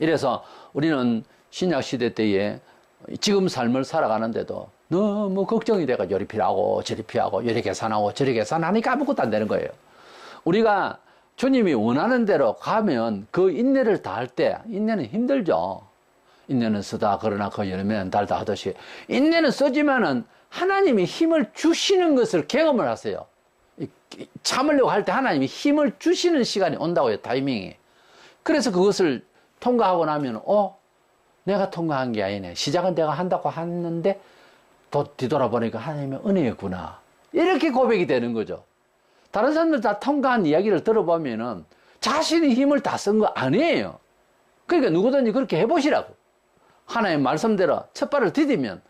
Speaker 1: 이래서 우리는 신약 시대 때에 지금 삶을 살아가는데도 너무 걱정이 돼가 요리 피하고 저리 피하고 요리 계산하고 저리 계산하니까 아무것도 안 되는 거예요. 우리가 주님이 원하는 대로 가면 그 인내를 다할 때 인내는 힘들죠. 인내는 쓰다 그러나 그 열매는 달다 하듯이 인내는 쓰지만은 하나님이 힘을 주시는 것을 경험을 하세요. 참으려고 할 때 하나님이 힘을 주시는 시간이 온다고요. 타이밍이. 그래서 그것을 통과하고 나면 내가 통과한 게 아니네. 시작은 내가 한다고 했는데 또 뒤돌아보니까 하나님의 은혜였구나. 이렇게 고백이 되는 거죠. 다른 사람들 다 통과한 이야기를 들어보면은 자신이 힘을 다 쓴 거 아니에요. 그러니까 누구든지 그렇게 해보시라고. 하나님 말씀대로 첫 발을 디디면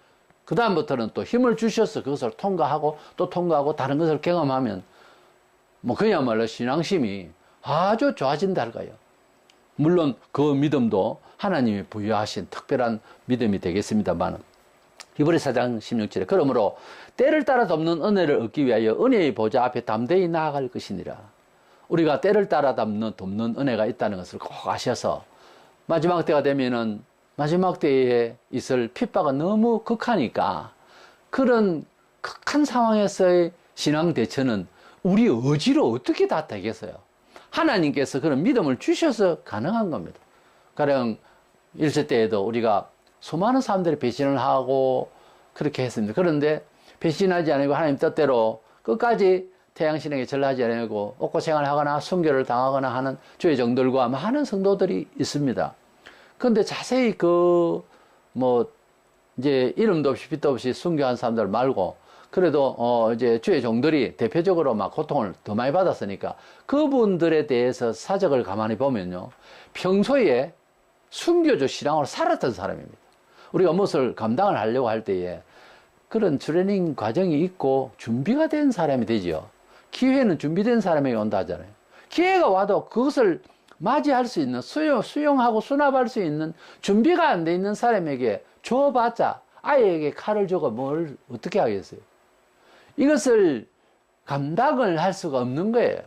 Speaker 1: 그 다음부터는 또 힘을 주셔서 그것을 통과하고 또 통과하고 다른 것을 경험하면 뭐 그야말로 신앙심이 아주 좋아진다 할까요. 물론 그 믿음도 하나님이 부여하신 특별한 믿음이 되겠습니다만 히브리 4장 16절에 그러므로 때를 따라 덮는 은혜를 얻기 위하여 은혜의 보좌 앞에 담대히 나아갈 것이니라. 우리가 때를 따라 덮는 은혜가 있다는 것을 꼭 아셔서 마지막 때가 되면은 마지막 때에 있을 핍박은 너무 극하니까 그런 극한 상황에서의 신앙 대처는 우리 의지로 어떻게 다 되겠어요? 하나님께서 그런 믿음을 주셔서 가능한 겁니다. 가령 1세 때에도 우리가 수많은 사람들이 배신을 하고 그렇게 했습니다. 그런데 배신하지 않고 하나님 뜻대로 끝까지 태양신에게 절하지 않고 옥고 생활하거나 순교를 당하거나 하는 주의 종들과 많은 성도들이 있습니다. 그런데 자세히 이제 이름도 없이 빛도 없이 순교한 사람들 말고 그래도 이제 주의 종들이 대표적으로 막 고통을 더 많이 받았으니까 그분들에 대해서 사적을 가만히 보면요. 평소에 순교적 신앙으로 살았던 사람입니다. 우리가 무엇을 감당을 하려고 할 때에 그런 트레이닝 과정이 있고 준비가 된 사람이 되죠. 기회는 준비된 사람에게 온다 하잖아요. 기회가 와도 그것을 맞이할 수 있는 수용하고 수납할 수 있는 준비가 안 돼 있는 사람에게 줘봤자 아이에게 칼을 주고 뭘 어떻게 하겠어요. 이것을 감당을 할 수가 없는 거예요.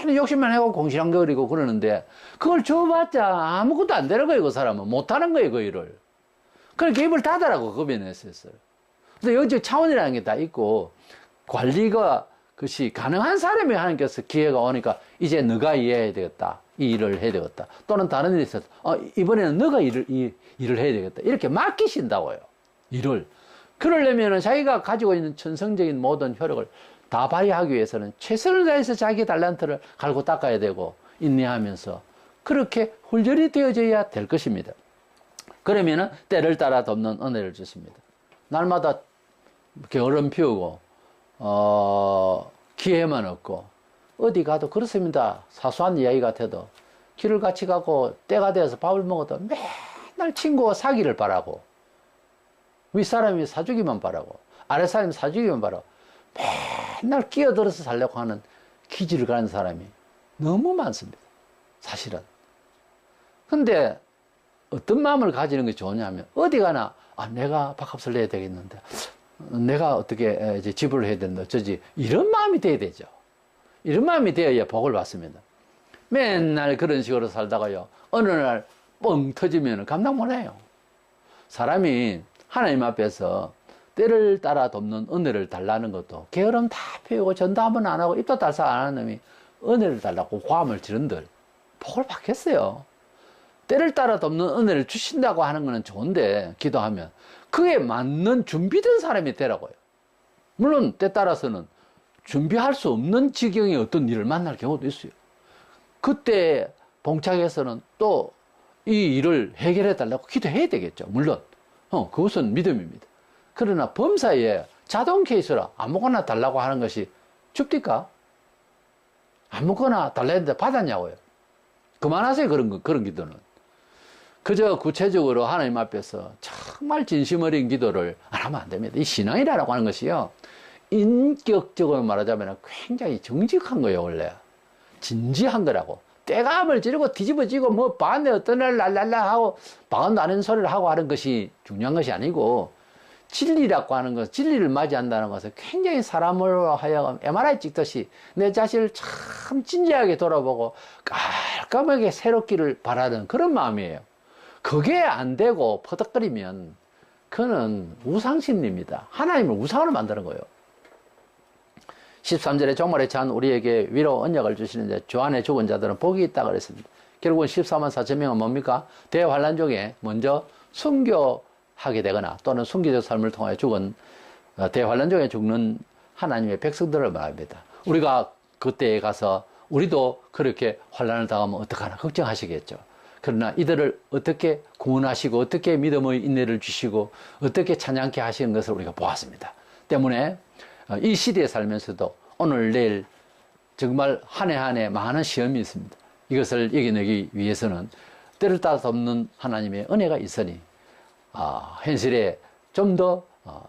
Speaker 1: 욕심만 해고 공시렁거리고 그러는데 그걸 줘봤자 아무것도 안 되는 거예요. 그 사람은 못하는 거예요. 그 일을. 그러니까 입을 닫으라고 그 변했어요. 근데 영적 차원이라는 게 다 있고 관리가 그것이 가능한 사람이 하나님께서 기회가 오니까 이제 너가 이해해야 되겠다. 이 일을 해야 되겠다. 또는 다른 일이 있어서 이번에는 너가 일을 해야 되겠다. 이렇게 맡기신다고요. 일을. 그러려면 자기가 가지고 있는 천성적인 모든 효력을 다 발휘하기 위해서는 최선을 다해서 자기 달란트를 갈고 닦아야 되고 인내하면서 그렇게 훈련이 되어져야 될 것입니다. 그러면은 때를 따라 덮는 은혜를 주십니다. 날마다 게으름 피우고 기회만 없고 어디 가도 그렇습니다. 사소한 이야기 같아도 길을 같이 가고 때가 되어서 밥을 먹어도 맨날 친구가 사기를 바라고 윗사람이 사주기만 바라고 아랫사람이 사주기만 바라고 맨날 끼어들어서 살려고 하는 기질을 가진 사람이 너무 많습니다. 사실은. 근데 어떤 마음을 가지는 게 좋냐면 어디 가나 내가 밥값을 내야 되겠는데 내가 어떻게 이제 지불을 해야 되는데 어쩌지 이런 마음이 돼야 되죠. 이런 마음이 되어야 복을 받습니다. 맨날 그런 식으로 살다가요 어느 날 뻥 터지면 감당 못해요. 사람이 하나님 앞에서 때를 따라 돕는 은혜를 달라는 것도 게으름 다 피우고 전담은 안 하고 입도 달싹 안 하는 놈이 은혜를 달라고 고함을 지른들 복을 받겠어요. 때를 따라 돕는 은혜를 주신다고 하는 것은 좋은데 기도하면 그에 맞는 준비된 사람이 되라고요. 물론 때 따라서는 준비할 수 없는 지경의 어떤 일을 만날 경우도 있어요. 그때 봉착해서는 또 이 일을 해결해 달라고 기도해야 되겠죠. 물론 그것은 믿음입니다. 그러나 범사에 자동 케이스라 아무거나 달라고 하는 것이 줍니까? 아무거나 달라야 되는데 받았냐고요. 그만하세요. 그런 기도는. 그저 구체적으로 하나님 앞에서 정말 진심 어린 기도를 안 하면 안 됩니다. 이 신앙이라고 하는 것이요. 인격적으로 말하자면 굉장히 정직한 거예요, 원래. 진지한 거라고. 떼감을 지르고 뒤집어지고 반대 어떤 날 랄랄라 하고 방언도 아닌 소리를 하고 하는 것이 중요한 것이 아니고 진리라고 하는 것, 진리를 맞이한다는 것은 굉장히 사람으로 하여금 MRI 찍듯이 내 자신을 참 진지하게 돌아보고 깔끔하게 새롭기를 바라는 그런 마음이에요. 그게 안 되고 퍼덕거리면 그는 우상심리입니다. 하나님을 우상으로 만드는 거예요. 13절에 종말에 처한 우리에게 위로 언약을 주시는데 주 안에 죽은 자들은 복이 있다 그랬습니다. 결국은 14만 4천 명은 뭡니까? 대환란 중에 먼저 순교하게 되거나 또는 순교적 삶을 통하여 죽은 대환란 중에 죽는 하나님의 백성들을 말합니다. 우리가 그때에 가서 우리도 그렇게 환란을 당하면 어떡하나 걱정하시겠죠. 그러나 이들을 어떻게 구원하시고 어떻게 믿음의 인내를 주시고 어떻게 찬양케 하시는 것을 우리가 보았습니다. 때문에 이 시대에 살면서도 오늘 내일 정말 한 해 한 해 많은 시험이 있습니다. 이것을 이겨내기 위해서는 때를 따서 없는 하나님의 은혜가 있으니 현실에 좀 더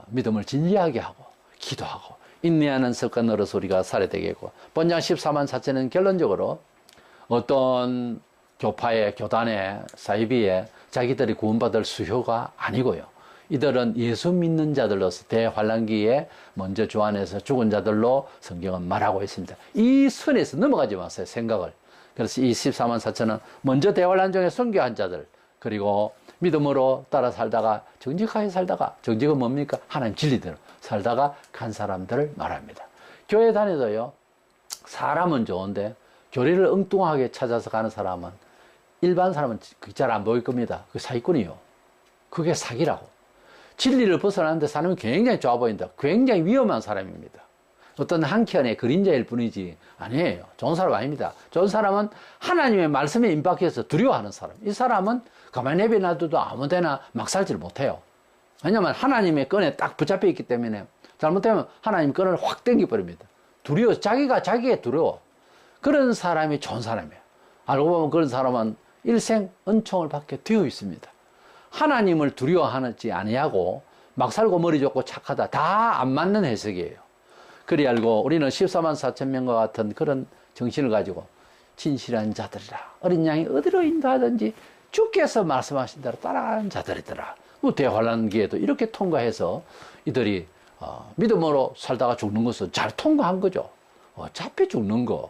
Speaker 1: 믿음을 진지하게 하고 기도하고 인내하는 습관으로서 우리가 살아야 되겠고, 본장 14만 4천은 결론적으로 어떤 교파의 교단의 사이비에 자기들이 구원받을 수요가 아니고요, 이들은 예수 믿는 자들로서 대환란기에 먼저 주 안에서 죽은 자들로 성경은 말하고 있습니다. 이 선에서 넘어가지 마세요, 생각을. 그래서 이 14만 4천은 먼저 대환란 중에 순교한 자들, 그리고 믿음으로 따라 살다가 정직하게 살다가, 정직은 뭡니까? 하나님 진리대로 살다가 간 사람들을 말합니다. 교회 다니도요, 사람은 좋은데 교리를 엉뚱하게 찾아서 가는 사람은, 일반 사람은 잘 안 보일 겁니다. 그 사기꾼이요. 그게 사기라고. 진리를 벗어나는데 사람이 굉장히 좋아 보인다. 굉장히 위험한 사람입니다. 어떤 한 켠의 그림자일 뿐이지 아니에요. 좋은 사람 아닙니다. 좋은 사람은 하나님의 말씀에 임박해서 두려워하는 사람. 이 사람은 가만히 내버려놔도 아무데나 막 살지를 못해요. 왜냐하면 하나님의 끈에 딱 붙잡혀 있기 때문에 잘못되면 하나님 끈을 확 당겨버립니다. 두려워, 자기가 두려워. 그런 사람이 좋은 사람이에요. 알고 보면 그런 사람은 일생 은총을 받게 되어 있습니다. 하나님을 두려워하는지 아니하고 막 살고 머리 좋고 착하다, 다 안 맞는 해석이에요. 그리 알고 우리는 14만 4천 명과 같은 그런 정신을 가지고 진실한 자들이라, 어린 양이 어디로 인도하든지 주께서 말씀하신 대로 따라가는 자들이더라. 대환란기에도 이렇게 통과해서 이들이 믿음으로 살다가 죽는 것은 잘 통과한 거죠. 어차피 죽는 거,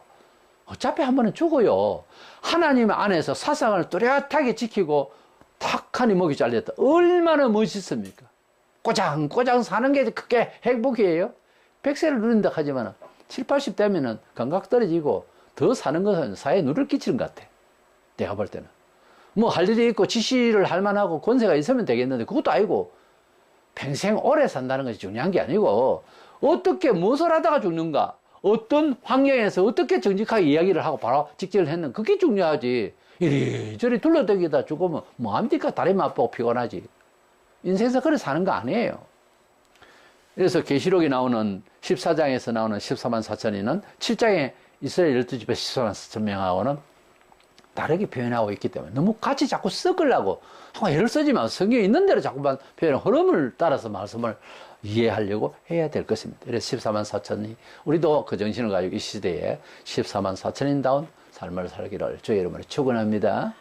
Speaker 1: 어차피 한 번은 죽어요. 하나님 안에서 사상을 뚜렷하게 지키고 탁하니 목이 잘렸다. 얼마나 멋있습니까? 꼬장꼬장 사는 게 그게 행복이에요. 100세를 누린다 하지만 70, 80 되면은 감각 떨어지고 더 사는 것은 사회에 누를 끼치는 것 같아. 내가 볼 때는. 뭐 할 일이 있고 지시를 할 만하고 권세가 있으면 되겠는데 그것도 아니고, 평생 오래 산다는 것이 중요한 게 아니고 어떻게 무엇을 하다가 죽는가, 어떤 환경에서 어떻게 정직하게 이야기를 하고 바로 직전을 했는가, 그게 중요하지. 이리저리 둘러대기다 죽으면 뭐합니까? 다리만 아프고 피곤하지. 인생에서 그래 사는 거 아니에요. 그래서 계시록에 나오는 14장에서 나오는 14만 4천인은 7장에 이스라엘 12집에 14만 4천 명하고는 다르게 표현하고 있기 때문에 너무 같이 자꾸 섞으려고 애를 쓰지 마. 성경에 있는 대로 자꾸만 표현을, 흐름을 따라서 말씀을 이해하려고 해야 될 것입니다. 그래서 14만 4천이, 우리도 그 정신을 가지고 이 시대에 14만 4천인다운 삶을 살기를 주의 이름으로 축원합니다.